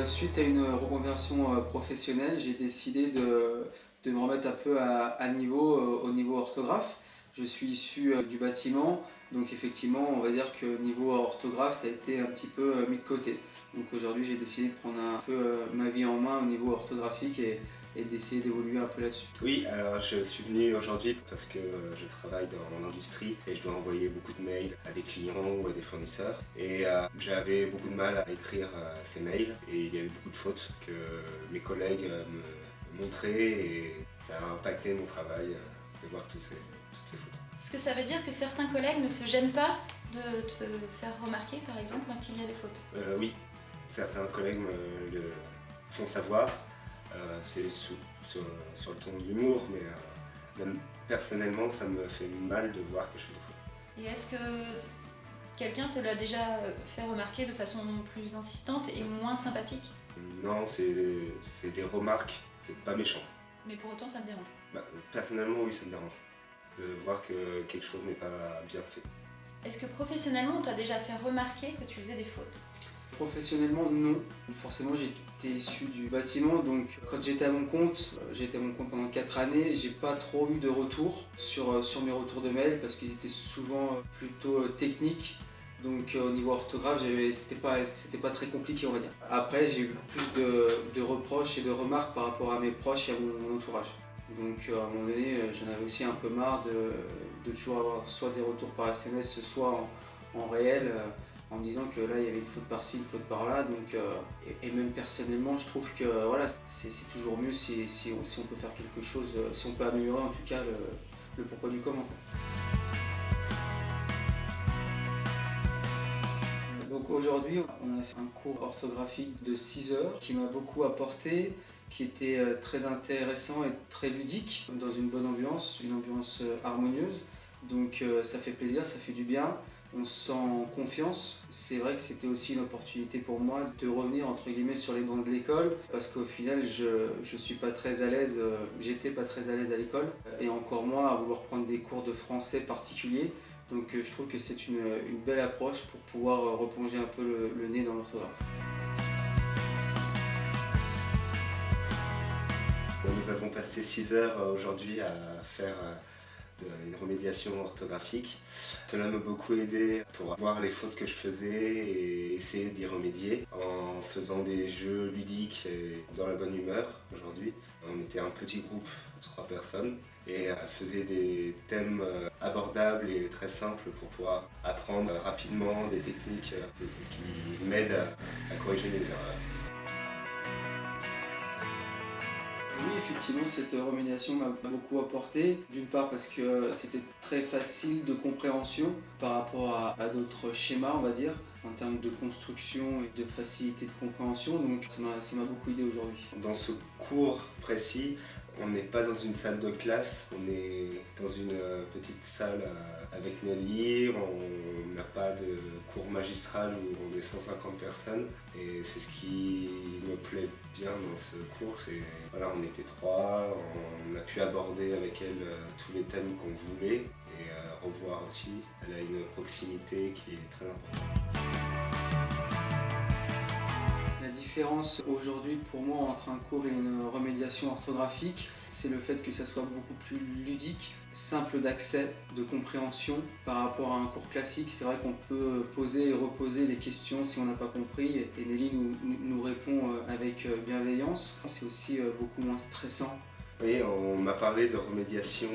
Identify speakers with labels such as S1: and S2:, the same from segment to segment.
S1: Suite à une reconversion professionnelle, j'ai décidé de me remettre un peu à niveau au niveau orthographe. Je suis issu du bâtiment, donc effectivement, on va dire que niveau orthographe, ça a été un petit peu mis de côté. Donc aujourd'hui, j'ai décidé de prendre un peu ma vie en main au niveau orthographique et d'essayer d'évoluer un peu là-dessus.
S2: Oui, alors je suis venu aujourd'hui parce que je travaille dans l'industrie et je dois envoyer beaucoup de mails à des clients ou à des fournisseurs. Et j'avais beaucoup de mal à écrire ces mails et il y avait beaucoup de fautes que mes collègues me montraient et ça a impacté mon travail de voir toutes ces fautes.
S3: Est-ce que ça veut dire que certains collègues ne se gênent pas de te faire remarquer, par exemple, quand il y a des fautes?
S2: Oui, certains collègues me le font savoir. C'est sur le ton de l'humour, mais même personnellement, ça me fait mal de voir que je fais des fautes.
S3: Et est-ce que quelqu'un te l'a déjà fait remarquer de façon plus insistante et moins sympathique?
S2: Non, c'est des remarques, c'est pas méchant.
S3: Mais pour autant, ça me dérange.
S2: Personnellement, oui, ça me dérange de voir que quelque chose n'est pas bien fait.
S3: Est-ce que professionnellement, on t'a déjà fait remarquer que tu faisais des fautes?
S1: Professionnellement, non. Forcément, j'étais issu du bâtiment, donc quand j'étais à mon compte, j'ai été à mon compte pendant 4 années, j'ai pas trop eu de retour sur mes retours de mail parce qu'ils étaient souvent plutôt techniques. Donc au niveau orthographe, c'était pas très compliqué, on va dire. Après, j'ai eu plus de reproches et de remarques par rapport à mes proches et à mon entourage. Donc à un moment donné, j'en avais aussi un peu marre de toujours avoir soit des retours par SMS, soit en réel. En me disant que là il y avait une faute par-ci, une faute par-là. Donc, et même personnellement, je trouve que voilà, c'est toujours mieux si on peut faire quelque chose, si on peut améliorer en tout cas le pourquoi du comment. Donc aujourd'hui, on a fait un cours orthographique de 6 heures qui m'a beaucoup apporté, qui était très intéressant et très ludique, dans une bonne ambiance, une ambiance harmonieuse. Donc ça fait plaisir, ça fait du bien. On se sent en confiance. C'est vrai que c'était aussi une opportunité pour moi de revenir entre guillemets sur les bancs de l'école parce qu'au final je suis pas très à l'aise, j'étais pas très à l'aise à l'école et encore moins à vouloir prendre des cours de français particuliers. Donc je trouve que c'est une belle approche pour pouvoir replonger un peu le nez dans l'orthographe.
S2: Nous avons passé 6 heures aujourd'hui à faire une remédiation orthographique. Cela m'a beaucoup aidé pour voir les fautes que je faisais et essayer d'y remédier en faisant des jeux ludiques et dans la bonne humeur aujourd'hui. On était un petit groupe, 3 personnes, et faisait des thèmes abordables et très simples pour pouvoir apprendre rapidement des techniques qui m'aident à corriger les erreurs.
S1: Oui, effectivement, cette remédiation m'a beaucoup apporté. D'une part parce que c'était très facile de compréhension par rapport à d'autres schémas, on va dire, en termes de construction et de facilité de compréhension. Donc ça m'a beaucoup aidé aujourd'hui.
S2: Dans ce cours précis, on n'est pas dans une salle de classe, on est dans une petite salle avec Nelly, on n'a pas de cours magistral où on est 150 personnes et c'est ce qui me plaît bien dans ce cours, c'est voilà, on était 3, on a pu aborder avec elle tous les thèmes qu'on voulait et revoir aussi, elle a une proximité qui est très importante.
S1: La différence aujourd'hui pour moi entre un cours et une remédiation orthographique, c'est le fait que ça soit beaucoup plus ludique, simple d'accès, de compréhension par rapport à un cours classique. C'est vrai qu'on peut poser et reposer les questions si on n'a pas compris et Nelly nous répond avec bienveillance. C'est aussi beaucoup moins stressant.
S2: Oui, on m'a parlé de remédiation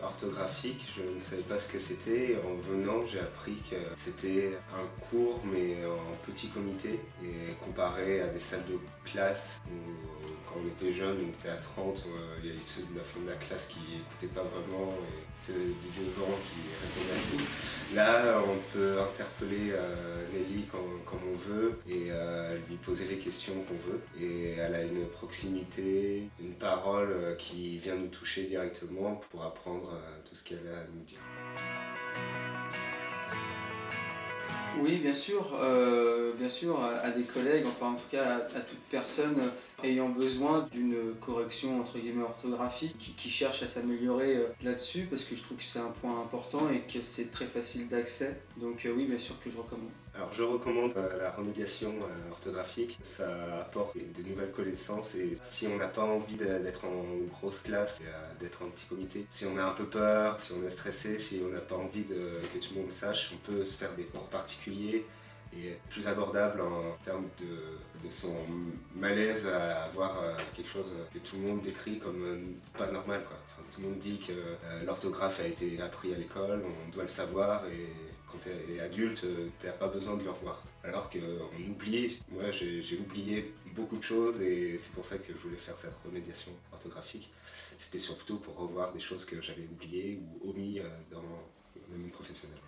S2: orthographique, je ne savais pas ce que c'était. En venant, j'ai appris que c'était un cours mais en petit comité et comparé à des salles de classe où quand on était jeune, on était à 30, il y avait ceux de la fin de la classe qui n'écoutaient pas vraiment et c'est des vieux gens qui répondaient à tout. Là, on peut interpeller Nelly comme on veut et lui poser les questions qu'on veut et elle a une proximité, une parole qui vient nous toucher directement pour apprendre tout ce qu'elle a à nous dire.
S1: Oui, bien sûr, à des collègues, enfin en tout cas à toute personne ayant besoin d'une correction entre guillemets orthographique, qui cherche à s'améliorer là-dessus, parce que je trouve que c'est un point important et que c'est très facile d'accès. Donc oui, bien sûr que je recommande.
S2: Alors je recommande la remédiation orthographique, ça apporte de nouvelles connaissances et si on n'a pas envie d'être en grosse classe, d'être en petit comité, si on a un peu peur, si on est stressé, si on n'a pas envie que tout le monde sache, on peut se faire des cours particuliers et être plus abordable en termes de son malaise à avoir quelque chose que tout le monde décrit comme pas normal, quoi. Enfin, tout le monde dit que l'orthographe a été appris à l'école, on doit le savoir et quand tu es adulte, tu n'as pas besoin de le revoir. Alors qu'on oublie, moi j'ai oublié beaucoup de choses et c'est pour ça que je voulais faire cette remédiation orthographique. C'était surtout pour revoir des choses que j'avais oubliées ou omis dans le monde professionnel.